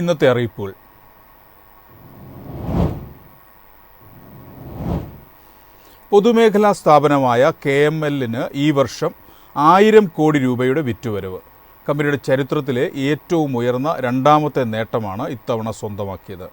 ഇന്നത്തെ അറിയിപ്പുകൾ. പൊതുമേഖലാ സ്ഥാപനമായ KMLന് ഈ വർഷം 1000 കോടി രൂപയുടെ വിറ്റുവരവ്. കമ്പനിയുടെ ചരിത്രത്തിലെ ഏറ്റവും ഉയർന്ന രണ്ടാമത്തെ നേട്ടമാണ് ഇത്തവണ സ്വന്തമാക്കിയത്.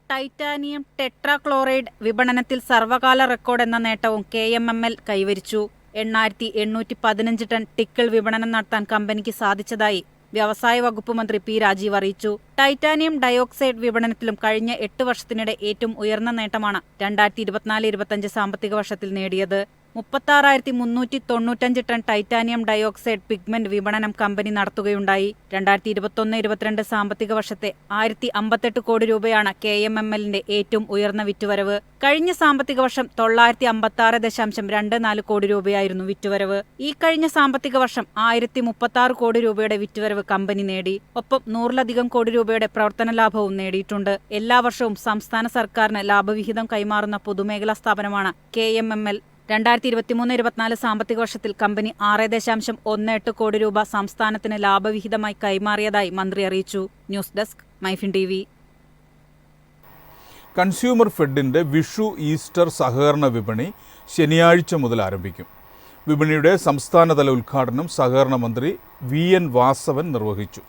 ടൈറ്റാനിയം ടെട്രാക്ലോറൈഡ് വിപണനത്തിൽ സർവകാല റെക്കോർഡ് എന്ന നേട്ടവും KMML കൈവരിച്ചു. 8815 ടൺ ടിക്കിൾ വിപണനം നടത്താൻ കമ്പനിക്ക് സാധിച്ചതായി വ്യവസായ വകുപ്പ് മന്ത്രി P. രാജീവ് അറിയിച്ചു. ടൈറ്റാനിയം ഡയോക്സൈഡ് വിപണനത്തിലും കഴിഞ്ഞ 8 വർഷത്തിനിടെ ഏറ്റവും ഉയർന്ന നേട്ടമാണ് 2024-25 സാമ്പത്തിക വർഷത്തിൽ നേടിയത്. 36,395 ടൺ ടൈറ്റാനിയം ഡയോക്സൈഡ് പിഗ്മെന്റ് വിപണനം കമ്പനി നടത്തുകയുണ്ടായി. 2021-22 സാമ്പത്തിക വർഷത്തെ 1058 കോടി രൂപയാണ് KMMLന്റെ ഏറ്റവും ഉയർന്ന വിറ്റുവരവ്. കഴിഞ്ഞ സാമ്പത്തിക വർഷം 956.24 കോടി രൂപയായിരുന്നു വിറ്റുവരവ്. ഈ കഴിഞ്ഞ സാമ്പത്തിക വർഷം 1036 കോടി രൂപയുടെ വിറ്റുവരവ് കമ്പനി നേടി. ഒപ്പം 100-ലധികം കോടി രൂപയുടെ പ്രവർത്തന ലാഭവും നേടിയിട്ടുണ്ട്. എല്ലാ വർഷവും സംസ്ഥാന സർക്കാരിന് ലാഭവിഹിതം കൈമാറുന്ന പൊതുമേഖലാ സ്ഥാപനമാണ് KMML. 2023-24 സാമ്പത്തിക വർഷത്തിൽ കമ്പനി 6.18 കോടി രൂപ സംസ്ഥാനത്തിന് ലാഭവിഹിതമായി കൈമാറിയതായി മന്ത്രി അറിയിച്ചു. News desk MyFin TV. Consumer ഫെഡിന്റെ വിഷു ഈസ്റ്റർ സഹകരണ വിപണി ശനിയാഴ്ച മുതൽ ആരംഭിക്കും. വിപണിയുടെ സംസ്ഥാനതല ഉദ്ഘാടനം സഹകരണ മന്ത്രി VN വാസവൻ നിർവഹിച്ചു.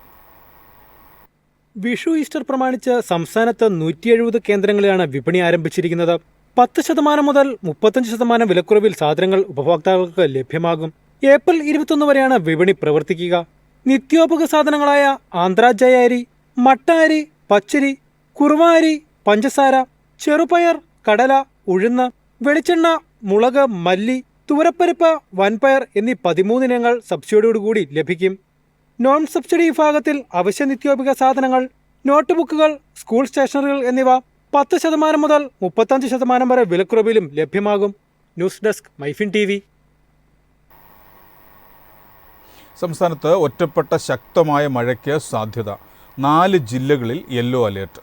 വിഷു ഈസ്റ്റർ പ്രമാണിച്ച് സംസ്ഥാനത്ത് 170 കേന്ദ്രങ്ങളിലാണ് വിപണി ആരംഭിച്ചിരിക്കുന്നത്. 10% മുതൽ 35% വിലക്കുറവിൽ സാധനങ്ങൾ ഉപഭോക്താക്കൾക്ക് ലഭ്യമാകും. ഏപ്രിൽ 21 വരെയാണ് വിപണി പ്രവർത്തിക്കുക. നിത്യോപയോഗ സാധനങ്ങളായ ആന്ധ്രാജയ അരി, മട്ട അരി, പച്ചരി, കുറുവ അരി, പഞ്ചസാര, ചെറുപയർ, കടല, ഉഴുന്ന്, വെളിച്ചെണ്ണ, മുളക്, മല്ലി, തുവരപ്പരിപ്പ്, വൻപയർ എന്നീ 13 ഇനങ്ങൾ സബ്സിഡിയോടുകൂടി ലഭിക്കും. നോൺ സബ്സിഡി വിഭാഗത്തിൽ അവശ്യ നിത്യോപയോഗ സാധനങ്ങൾ, നോട്ട് ബുക്കുകൾ, സ്കൂൾ സ്റ്റേഷനറികൾ എന്നിവ 10% മുതൽ 35% വരെ വിലക്കുറവിലും ലഭ്യമാകും. News desk MyFin TV. സംസ്ഥാനത്ത് ഒറ്റപ്പെട്ട ശക്തമായ മഴയ്ക്ക് സാധ്യത. 4 ജില്ലകളിൽ യെല്ലോ അലേർട്ട്.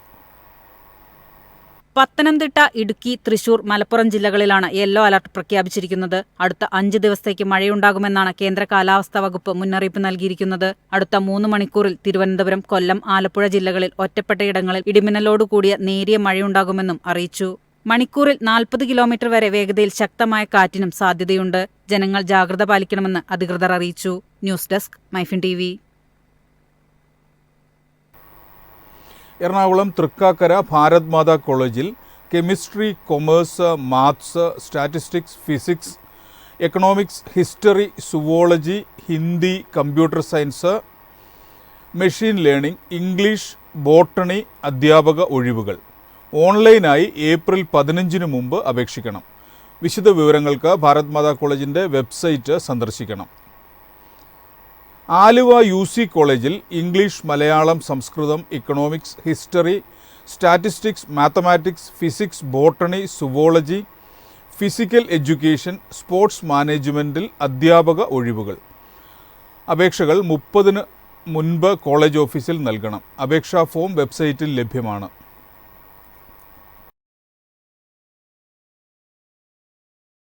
പത്തനംതിട്ട, ഇടുക്കി, തൃശൂർ, മലപ്പുറം ജില്ലകളിലാണ് യെല്ലോ അലർട്ട് പ്രഖ്യാപിച്ചിരിക്കുന്നത്. അടുത്ത 5 ദിവസത്തേക്ക് മഴയുണ്ടാകുമെന്നാണ് കേന്ദ്ര കാലാവസ്ഥാ വകുപ്പ് മുന്നറിയിപ്പ് നൽകിയിരിക്കുന്നത്. അടുത്ത 3 മണിക്കൂറിൽ തിരുവനന്തപുരം, കൊല്ലം, ആലപ്പുഴ ജില്ലകളിൽ ഒറ്റപ്പെട്ടയിടങ്ങളിൽ ഇടിമിന്നലോടുകൂടിയ നേരിയ മഴയുണ്ടാകുമെന്നും അറിയിച്ചു. മണിക്കൂറിൽ 40 കിലോമീറ്റർ വരെ വേഗതയിൽ ശക്തമായ കാറ്റിനും സാധ്യതയുണ്ട്. ജനങ്ങൾ ജാഗ്രത പാലിക്കണമെന്ന് അധികൃതർ അറിയിച്ചു. News desk MyFin TV. Ernakulam Thrikkakara Bharat Mata കോളേജിൽ chemistry, commerce, maths, statistics, physics, economics, history, zoology, Hindi, computer science, machine learning, English, botany അധ്യാപക ഒഴിവുകൾ. ഓൺലൈനായി ഏപ്രിൽ 15 മുമ്പ് അപേക്ഷിക്കണം. വിശദ വിവരങ്ങൾക്ക് ഭാരത് മാതാ കോളേജിൻ്റെ വെബ്സൈറ്റ് സന്ദർശിക്കണം. ആലുവ UC കോളേജിൽ English, Malayalam, Sanskrit, economics, history, statistics, mathematics, physics, botany, zoology, physical education, sports മാനേജ്മെൻറ്റിൽ അധ്യാപക ഒഴിവുകൾ. അപേക്ഷകൾ 30-ന് മുൻപ് കോളേജ് ഓഫീസിൽ നൽകണം. അപേക്ഷാ ഫോം വെബ്സൈറ്റിൽ ലഭ്യമാണ്.